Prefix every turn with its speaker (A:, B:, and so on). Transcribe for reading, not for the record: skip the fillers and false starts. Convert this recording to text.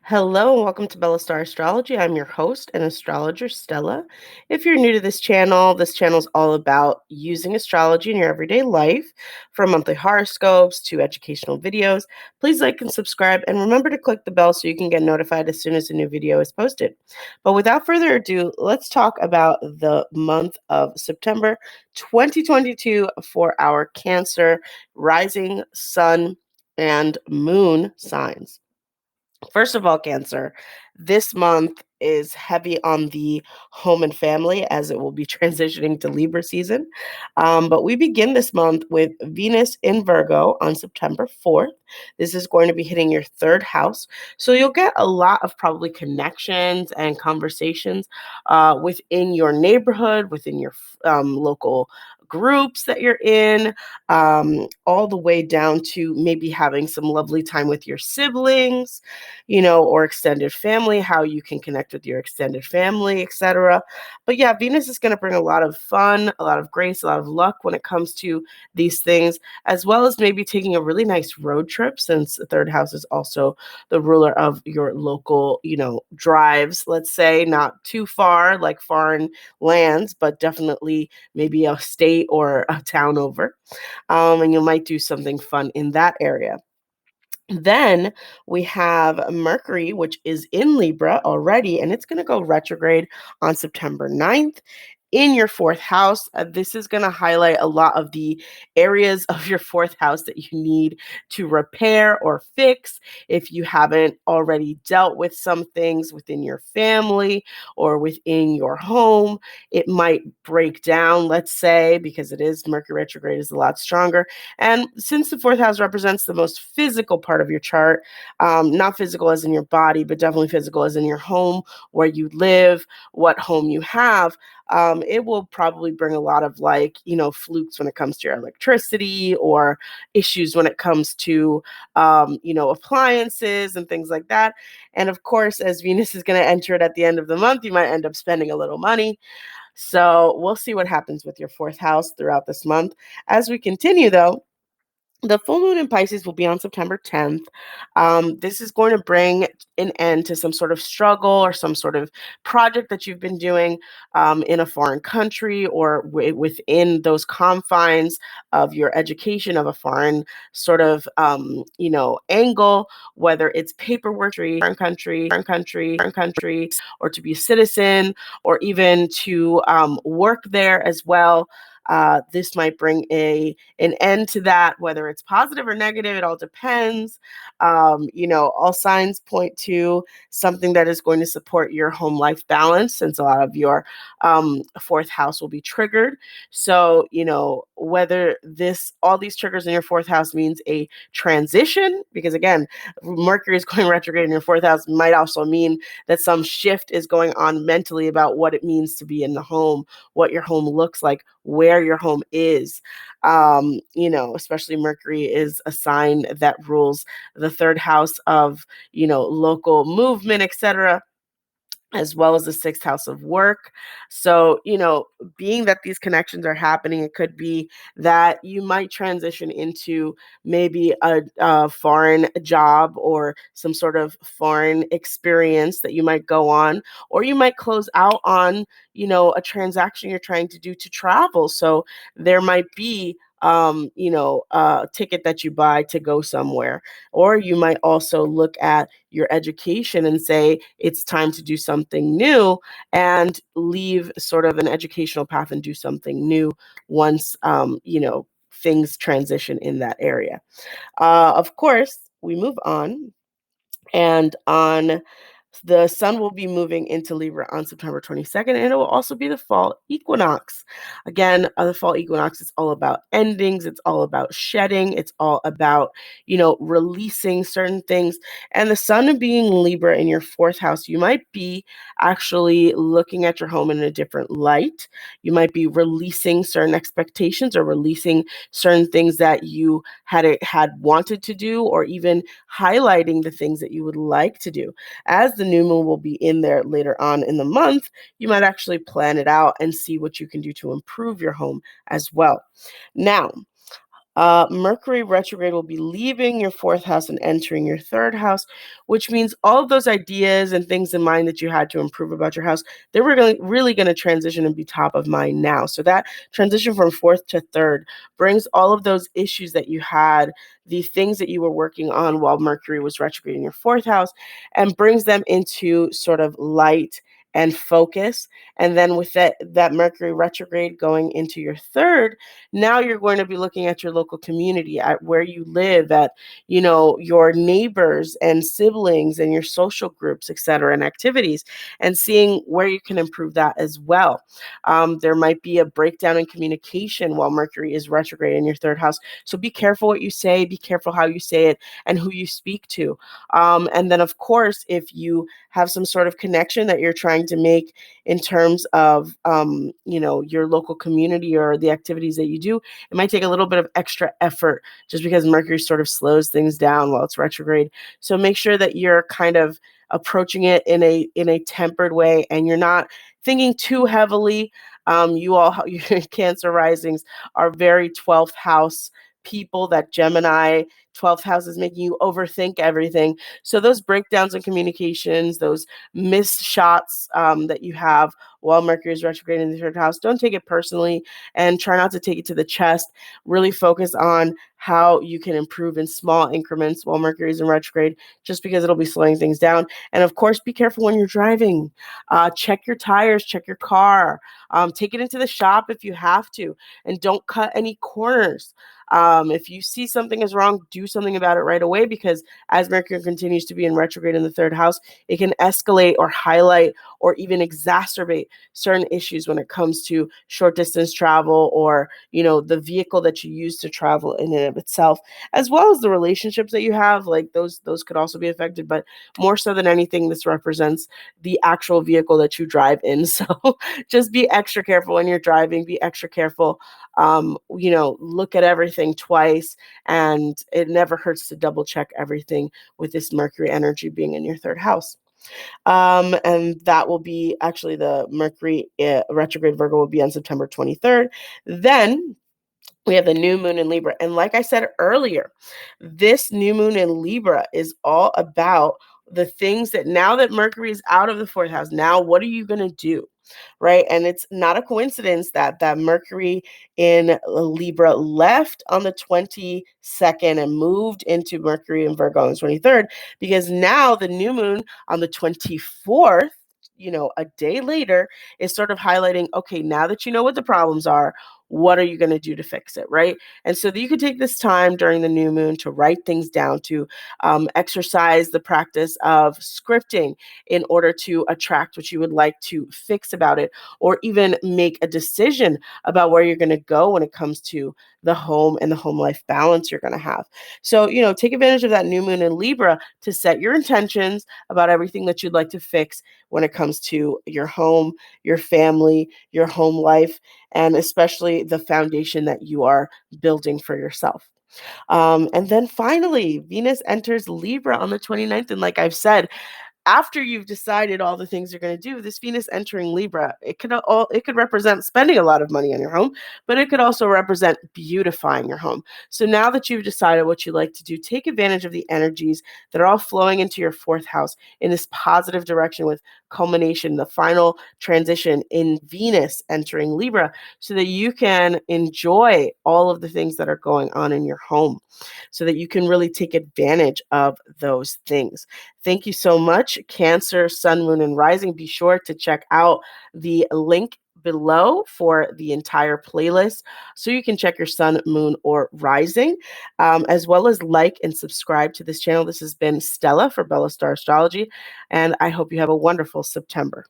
A: Hello and welcome to Bella Star Astrology. I'm your host and astrologer, Stella. If you're new to this channel is all about using astrology in your everyday life, from monthly horoscopes to educational videos. Please like and subscribe, and remember to click the bell so you can get notified as soon as a new video is posted. But without further ado, let's talk about the month of September 2022 for our Cancer, rising, sun, and moon signs. First of all, Cancer, this month is heavy on the home and family as it will be transitioning to Libra season. But we begin this month with Venus in Virgo on September 4th. This is going to be hitting your third house. So you'll get a lot of probably connections and conversations within your neighborhood, within your local groups that you're in, all the way down to maybe having some lovely time with your siblings, or extended family, how you can connect with your extended family, etc. But yeah, Venus is going to bring a lot of fun, a lot of grace, a lot of luck when it comes to these things, as well as maybe taking a really nice road trip, since the third house is also the ruler of your local, drives, let's say, not too far, like foreign lands, but definitely maybe a state or a town over. And you might do something fun in that area. Then we have Mercury, which is in Libra already, and it's going to go retrograde on September 9th in your fourth house. This is going to highlight a lot of the areas of your fourth house that you need to repair or fix if you haven't already dealt with some things within your family or within your home. It might break down, let's say, because it is Mercury retrograde is a lot stronger. And since the fourth house represents the most physical part of your chart, not physical as in your body, but definitely physical as in your home, where you live, what home you have, it will probably bring a lot of flukes when it comes to your electricity, or issues when it comes to, appliances and things like that. And of course, as Venus is going to enter it at the end of the month, you might end up spending a little money. So we'll see what happens with your fourth house throughout this month. As we continue, though, the full moon in Pisces will be on September 10th. This is going to bring an end to some sort of struggle or some sort of project that you've been doing in a foreign country, or within those confines of your education of a foreign sort of, angle, whether it's paperwork, foreign country, or to be a citizen, or even to work there as well. This might bring an end to that, whether it's positive or negative. It all depends. All signs point to something that is going to support your home life balance, since a lot of your fourth house will be triggered. So, whether all these triggers in your fourth house means a transition, because again, Mercury is going retrograde in your fourth house, might also mean that some shift is going on mentally about what it means to be in the home, what your home looks like, where your home is. Especially Mercury is a sign that rules the third house of, local movement, etc., as well as the sixth house of work. So, being that these connections are happening, it could be that you might transition into maybe a foreign job or some sort of foreign experience that you might go on, or you might close out on, a transaction you're trying to do to travel. So there might be a ticket that you buy to go somewhere. Or you might also look at your education and say it's time to do something new, and leave sort of an educational path and do something new once, things transition in that area. Of course, we move on, and the sun will be moving into Libra on September 22nd, and it will also be the fall equinox. Again, the fall equinox is all about endings. It's all about shedding. It's all about, releasing certain things. And the sun being Libra in your fourth house, you might be actually looking at your home in a different light. You might be releasing certain expectations, or releasing certain things that you had wanted to do, or even highlighting the things that you would like to do. As the new moon will be in there later on in the month, you might actually plan it out and see what you can do to improve your home as well. Now, Mercury retrograde will be leaving your fourth house and entering your third house, which means all of those ideas and things in mind that you had to improve about your house, they're really going to transition and be top of mind now. So that transition from fourth to third brings all of those issues that you had, the things that you were working on while Mercury was retrograde in your fourth house, and brings them into sort of light and focus. And then with that Mercury retrograde going into your third, now you're going to be looking at your local community, at where you live, at your neighbors and siblings and your social groups, etc., and activities, and seeing where you can improve that as well. There might be a breakdown in communication while Mercury is retrograde in your third house, so be careful what you say, be careful how you say it, and who you speak to. And then of course, if you have some sort of connection that you're trying to make in terms of your local community or the activities that you do, it might take a little bit of extra effort just because Mercury sort of slows things down while it's retrograde. So make sure that you're kind of approaching it in a tempered way, and you're not thinking too heavily. You all, your Cancer risings are very 12th house people. That Gemini 12th house is making you overthink everything. So those breakdowns in communications, those missed shots that you have while Mercury is retrograde in the third house, don't take it personally, and try not to take it to the chest. Really focus on how you can improve in small increments while Mercury is in retrograde, just because it'll be slowing things down. And of course, be careful when you're driving. Check your tires, check your car, take it into the shop if you have to, and don't cut any corners. If you see something is wrong, do something about it right away, because as Mercury continues to be in retrograde in the third house, it can escalate or highlight or even exacerbate certain issues when it comes to short distance travel, or the vehicle that you use to travel in and of itself, as well as the relationships that you have. Like those could also be affected, but more so than anything, this represents the actual vehicle that you drive in. So just be extra careful when you're driving, be extra careful. Look at everything twice, and it never hurts to double check everything with this Mercury energy being in your third house. And that will be actually the Mercury retrograde Virgo will be on September 23rd. Then we have the new moon in Libra. And like I said earlier, this new moon in Libra is all about the things that, now that Mercury is out of the fourth house, now what are you going to do? Right. And it's not a coincidence that Mercury in Libra left on the 22nd and moved into Mercury in Virgo on the 23rd, because now the new moon on the 24th, a day later, is sort of highlighting, okay, now that you know what the problems are, what are you going to do to fix it, right? And so that you could take this time during the new moon to write things down, to exercise the practice of scripting in order to attract what you would like to fix about it, or even make a decision about where you're going to go when it comes to the home and the home life balance you're going to have. So, take advantage of that new moon in Libra to set your intentions about everything that you'd like to fix when it comes to your home, your family, your home life, and especially the foundation that you are building for yourself. And then finally, Venus enters Libra on the 29th. And like I've said, after you've decided all the things you're going to do, this Venus entering Libra, it could represent spending a lot of money on your home, but it could also represent beautifying your home. So now that you've decided what you like to do, take advantage of the energies that are all flowing into your fourth house in this positive direction, with culmination, the final transition in Venus entering Libra, so that you can enjoy all of the things that are going on in your home, so that you can really take advantage of those things. Thank you so much, Cancer, Sun, Moon, and Rising. Be sure to check out the link below for the entire playlist, so you can check your Sun, Moon, or Rising, as well as like and subscribe to this channel. This has been Stella for Bella Star Astrology, and I hope you have a wonderful September.